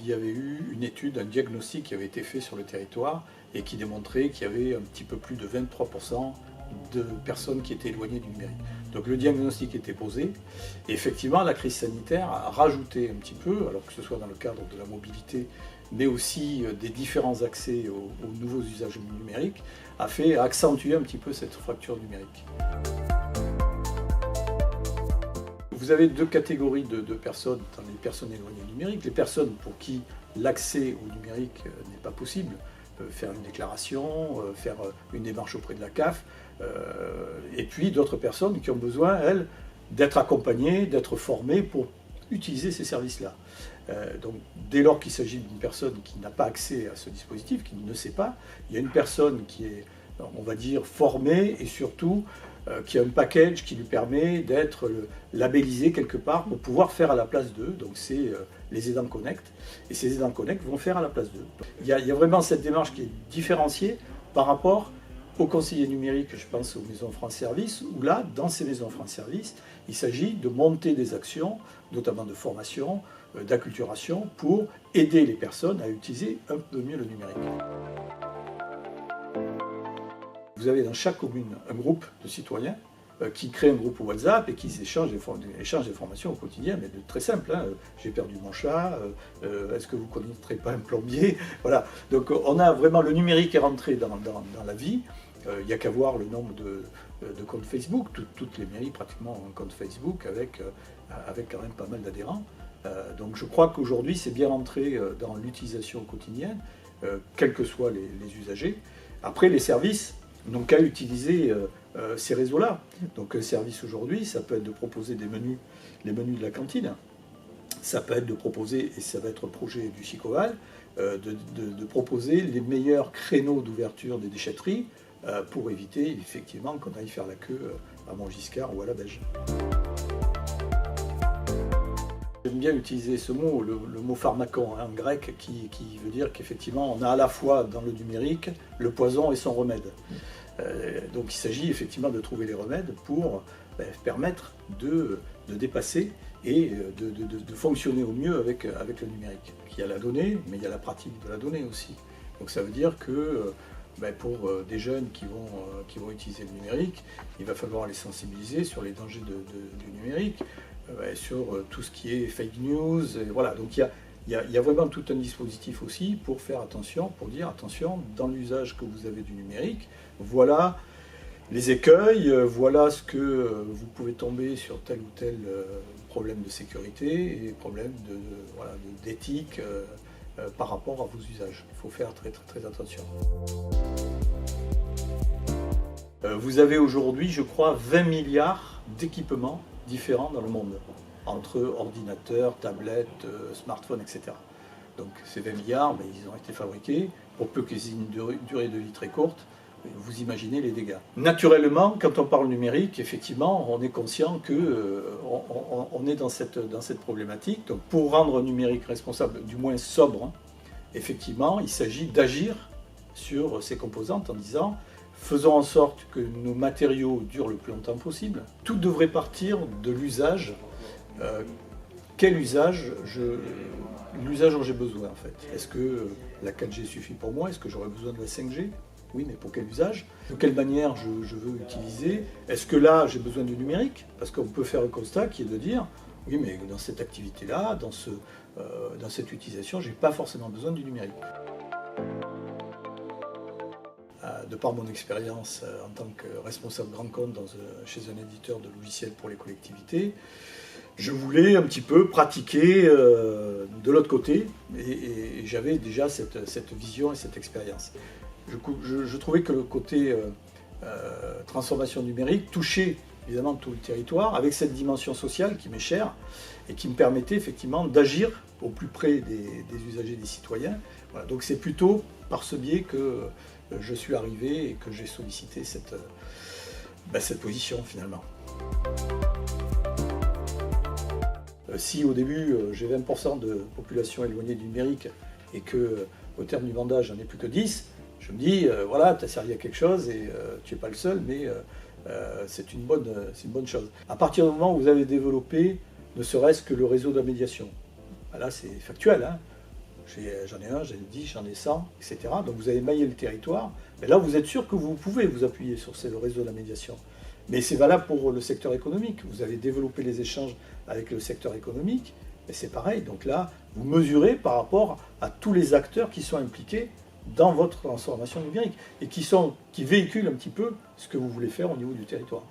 il y avait eu une étude, un diagnostic qui avait été fait sur le territoire et qui démontrait qu'il y avait un petit peu plus de 23% de personnes qui étaient éloignées du numérique. Donc le diagnostic était posé et effectivement la crise sanitaire a rajouté un petit peu, alors que ce soit dans le cadre de la mobilité, mais aussi des différents accès aux nouveaux usages numériques, a accentué un petit peu cette fracture numérique. Vous avez deux catégories de personnes dans les personnes éloignées du numérique. Les personnes pour qui l'accès au numérique n'est pas possible, faire une déclaration, faire une démarche auprès de la CAF, et puis d'autres personnes qui ont besoin, elles, d'être accompagnées, d'être formées pour utiliser ces services-là. Donc dès lors qu'il s'agit d'une personne qui n'a pas accès à ce dispositif, qui ne sait pas, il y a une personne qui est, on va dire, formée et surtout qui a un package qui lui permet d'être labellisé quelque part pour pouvoir faire à la place d'eux. Donc c'est les aidants Connect. Et ces aidants Connect vont faire à la place d'eux. Il y a vraiment cette démarche qui est différenciée par rapport aux conseillers numériques, je pense aux maisons France Service, où là, dans ces maisons France Service, il s'agit de monter des actions, notamment de formation, d'acculturation, pour aider les personnes à utiliser un peu mieux le numérique. Vous avez dans chaque commune un groupe de citoyens qui créent un groupe WhatsApp et qui échangent des informations au quotidien, mais très simple. Hein. J'ai perdu mon chat, est-ce que vous ne connaîtrez pas un plombier? Voilà. Donc on a vraiment, le numérique est rentré dans la vie. Il n'y a qu'à voir le nombre de comptes Facebook. Toutes les mairies pratiquement ont un compte Facebook avec quand même pas mal d'adhérents. Donc je crois qu'aujourd'hui c'est bien rentré dans l'utilisation quotidienne, quels que soient les usagers. Après les services n'ont qu'à utiliser ces réseaux-là. Donc un service aujourd'hui, ça peut être de proposer les menus de la cantine, ça peut être de proposer, et ça va être le projet du Chicoval, de proposer les meilleurs créneaux d'ouverture des déchetteries pour éviter effectivement qu'on aille faire la queue à Montgiscard ou à la Belge. J'aime bien utiliser ce mot, le mot pharmacon en grec, qui veut dire qu'effectivement on a à la fois dans le numérique le poison et son remède. Donc il s'agit effectivement de trouver les remèdes pour permettre de dépasser et de fonctionner au mieux avec le numérique. Il y a la donnée, mais il y a la pratique de la donnée aussi. Donc ça veut dire que pour des jeunes qui vont utiliser le numérique, il va falloir les sensibiliser sur les dangers du numérique, sur tout ce qui est fake news, et voilà. Donc il y a vraiment tout un dispositif aussi pour faire attention, pour dire attention, dans l'usage que vous avez du numérique, voilà les écueils, voilà ce que vous pouvez tomber sur tel ou tel problème de sécurité et problème d'éthique par rapport à vos usages. Il faut faire très, très, très attention. Vous avez aujourd'hui, je crois, 20 milliards d'équipements différents dans le monde, entre ordinateurs, tablettes, smartphones, etc. Donc ces 20 milliards, ils ont été fabriqués, pour peu qu'ils aient une durée de vie très courte, vous imaginez les dégâts. Naturellement, quand on parle numérique, effectivement, on est conscient qu'on est dans cette problématique. Donc pour rendre le numérique responsable, du moins sobre, effectivement, il s'agit d'agir sur ces composantes en disant faisons en sorte que nos matériaux durent le plus longtemps possible. Tout devrait partir de l'usage. Quel usage l'usage dont j'ai besoin en fait. Est-ce que la 4G suffit pour moi? Est-ce que j'aurais besoin de la 5G? Oui, mais pour quel usage? De quelle manière je veux utiliser? Est-ce que là j'ai besoin du numérique? Parce qu'on peut faire un constat qui est de dire oui, mais dans cette activité-là, dans cette utilisation, je n'ai pas forcément besoin du numérique. De par mon expérience en tant que responsable grand compte chez un éditeur de logiciels pour les collectivités, je voulais un petit peu pratiquer de l'autre côté et j'avais déjà cette vision et cette expérience. Je trouvais que le côté transformation numérique touchait évidemment tout le territoire avec cette dimension sociale qui m'est chère et qui me permettait effectivement d'agir au plus près des usagers, des citoyens. Voilà, donc c'est plutôt par ce biais que je suis arrivé et que j'ai sollicité cette position finalement. Si au début j'ai 20% de population éloignée du numérique et qu'au terme du mandat j'en ai plus que 10, je me dis voilà, tu as servi à quelque chose et tu n'es pas le seul, mais c'est une bonne chose. À partir du moment où vous avez développé ne serait-ce que le réseau de la médiation, là c'est factuel, hein. J'en ai un, j'en ai 10, j'en ai 100, etc. Donc vous avez maillé le territoire. Mais là, vous êtes sûr que vous pouvez vous appuyer sur le réseau de la médiation. Mais c'est valable pour le secteur économique. Vous avez développé les échanges avec le secteur économique, mais c'est pareil. Donc là, vous mesurez par rapport à tous les acteurs qui sont impliqués dans votre transformation numérique et qui véhiculent un petit peu ce que vous voulez faire au niveau du territoire.